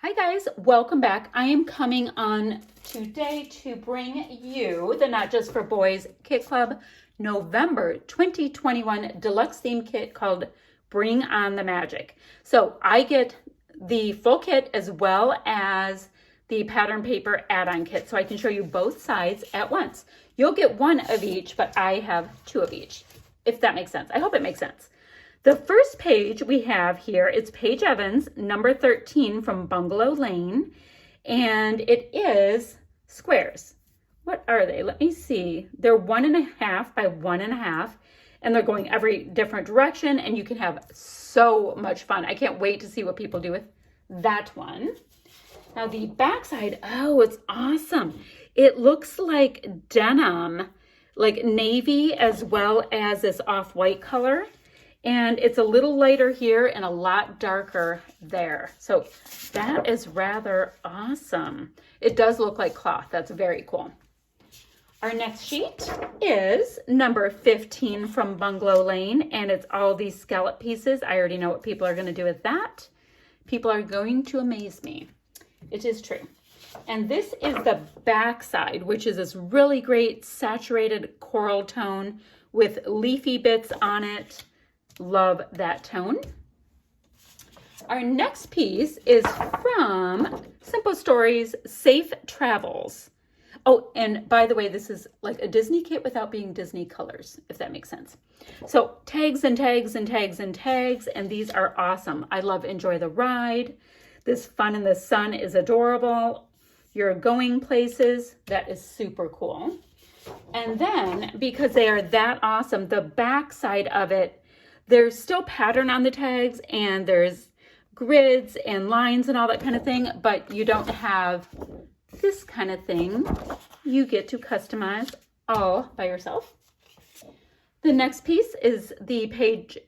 Hi guys, welcome back. I am coming on today to bring you the Not Just for Boys Kit Club November 2021 Deluxe theme kit called Bring on the Magic. So I get the full kit as well as the pattern paper add-on kit, so I can show you both sides at once. You'll get one of each, but I have two of each, if that makes sense. I hope it makes sense. The first page we have here, it's Paige Evans, number 13 from Bungalow Lane, and it is squares. What are they? Let me see. They're 1.5 by 1.5, and they're going every different direction, and you can have so much fun. I can't wait to see what people do with that one. Now the backside, oh, it's awesome. It looks like denim, like navy as well as this off-white color. And it's a little lighter here and a lot darker there. So that is rather awesome. It does look like cloth. That's very cool. Our next sheet is number 15 from Bungalow Lane, and it's all these scallop pieces. I already know what people are going to do with that. People are going to amaze me. It is true. And this is the back side, which is this really great saturated coral tone with leafy bits on it. Love that tone. Our next piece is from Simple Stories Safe Travels. Oh, and by the way, this is like a Disney kit without being Disney colors, if that makes sense. So tags and tags and tags and tags, and these are awesome. I love Enjoy the Ride. This Fun in the Sun is adorable. You're going places. That is super cool. And then, because they are that awesome, the back side of it, there's still pattern on the tags and there's grids and lines and all that kind of thing, but you don't have this kind of thing. You get to customize all by yourself. The next piece is the Paige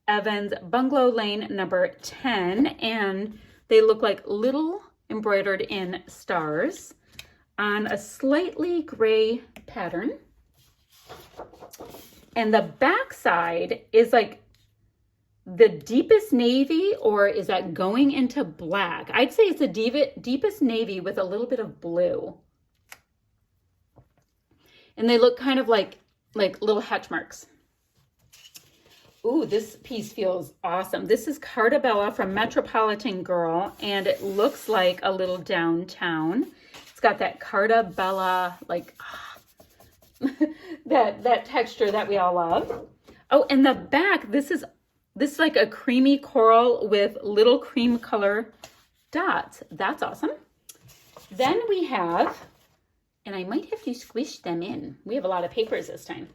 Evans Bungalow Lane number 10, and they look like little embroidered in stars on a slightly gray pattern. And the back side is like the deepest navy, or is that going into black? I'd say it's a deepest navy with a little bit of blue. And they look kind of like little hatch marks. Ooh, this piece feels awesome. This is Cartabella from Metropolitan Girl, and it looks like a little downtown. It's got that Cartabella, like, that texture that we all love. Oh, and the back, this is like a creamy coral with little cream color dots. That's awesome. Then we have, and I might have to squish them in. We have a lot of papers this time.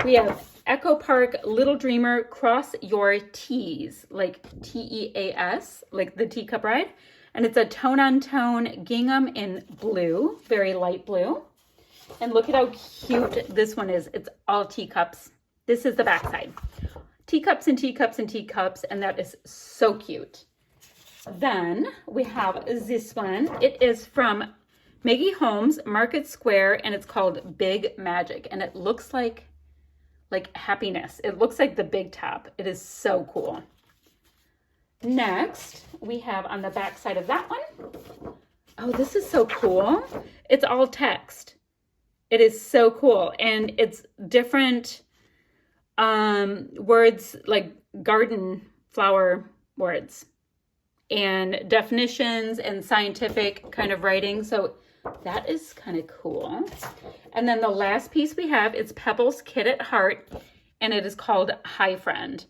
We have Echo Park Little Dreamer Cross Your T's, like T-E-A-S, like the teacup ride. And it's a tone-on-tone gingham in blue, very light blue. And look at how cute this one is. It's all teacups. This is the backside. Teacups and teacups and teacups, and that is so cute. Then we have this one. It is from Maggie Holmes, Market Square, and it's called Big Magic, and it looks like happiness. It looks like the big top. It is so cool. Next, we have on the back side of that one. Oh, this is so cool. It's all text. It is so cool, and it's different words, like garden flower words and definitions and scientific kind of writing. So that is kind of cool. And then the last piece we have is Pebbles Kit at Heart, and it is called Hi Friend.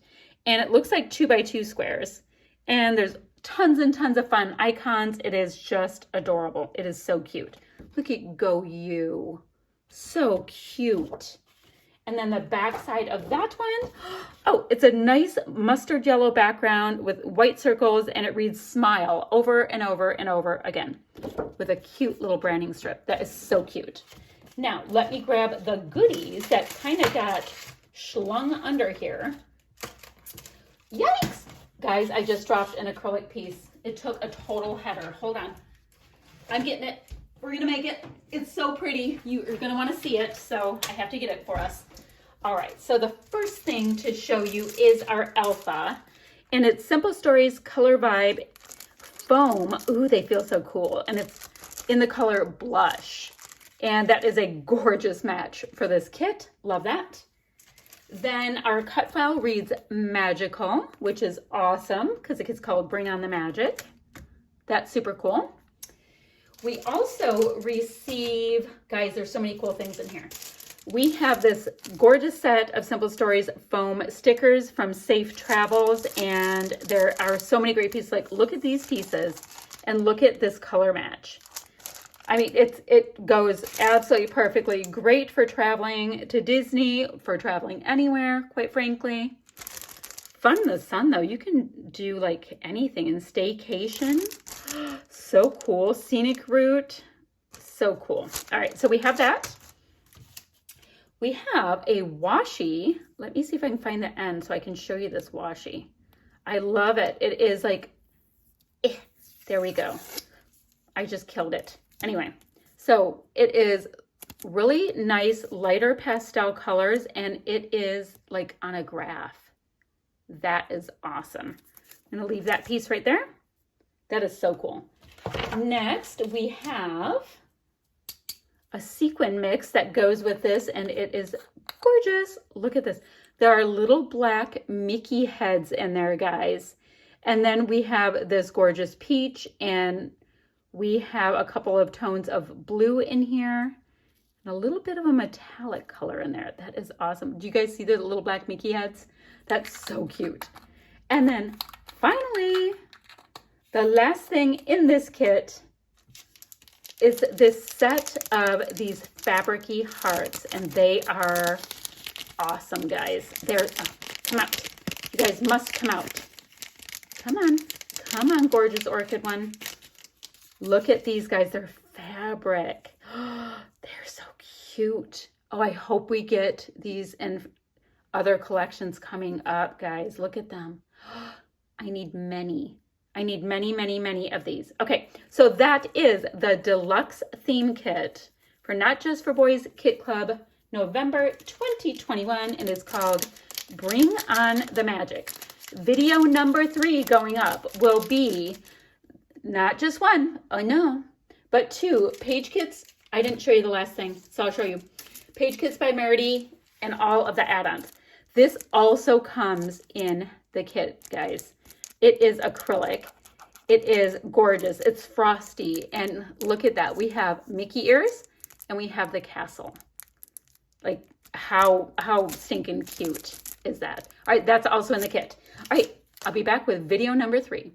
And it looks like 2x2 squares. And there's tons and tons of fun icons. It is just adorable. It is so cute. Look at Go You. So cute. And then the back side of that one, oh, it's a nice mustard yellow background with white circles, and it reads Smile over and over and over again with a cute little branding strip. That is so cute. Now, let me grab the goodies that kind of got schlung under here. Yikes! Guys, I just dropped an acrylic piece. It took a total header. Hold on. I'm getting it. We're going to make it. It's so pretty. You're going to want to see it, so I have to get it for us. All right, so the first thing to show you is our alpha, and it's Simple Stories Color Vibe foam. Ooh, they feel so cool. And it's in the color Blush. And that is a gorgeous match for this kit. Love that. Then our cut file reads Magical, which is awesome because it's called Bring on the Magic. That's super cool. We also receive, guys, there's so many cool things in here. We have this gorgeous set of Simple Stories foam stickers from Safe Travels, and there are so many great pieces. Like, look at these pieces and look at this color match. I mean, it goes absolutely perfectly. Great for traveling to Disney, for traveling anywhere, quite frankly. Fun in the sun, though. You can do like anything in staycation. So cool. Scenic route. So cool. All right, so we have that. We have a washi. Let me see if I can find the end so I can show you this washi. I love it. It is like, there we go. I just killed it. Anyway, so it is really nice, lighter pastel colors, and it is like on a graph. That is awesome. I'm gonna leave that piece right there. That is so cool. Next, we have a sequin mix that goes with this, and it is gorgeous. Look at this. There are little black Mickey heads in there, guys. And then we have this gorgeous peach, and we have a couple of tones of blue in here and a little bit of a metallic color in there. That is awesome. Do you guys see the little black Mickey heads? That's so cute. And then finally, the last thing in this kit is this set of these fabric-y hearts, and they are awesome, guys. They're, come out. You guys must come out. Come on, gorgeous orchid one. Look at these guys, they're fabric. They're so cute. Oh, I hope we get these in other collections coming up, guys. Look at them. I need many. I need many, many, many of these. Okay, so that is the deluxe theme kit for Not Just for Boys Kit Club, November 2021, and it's called Bring on the Magic. Video number 3 going up will be not just one, oh no, but 2 page kits. I didn't show you the last thing, so I'll show you. Page kits by Merity and all of the add-ons. This also comes in the kit, guys. It is acrylic. It is gorgeous. It's frosty. And look at that. We have Mickey ears and we have the castle. Like, how stinking cute is that? All right, that's also in the kit. All right, I'll be back with video number 3.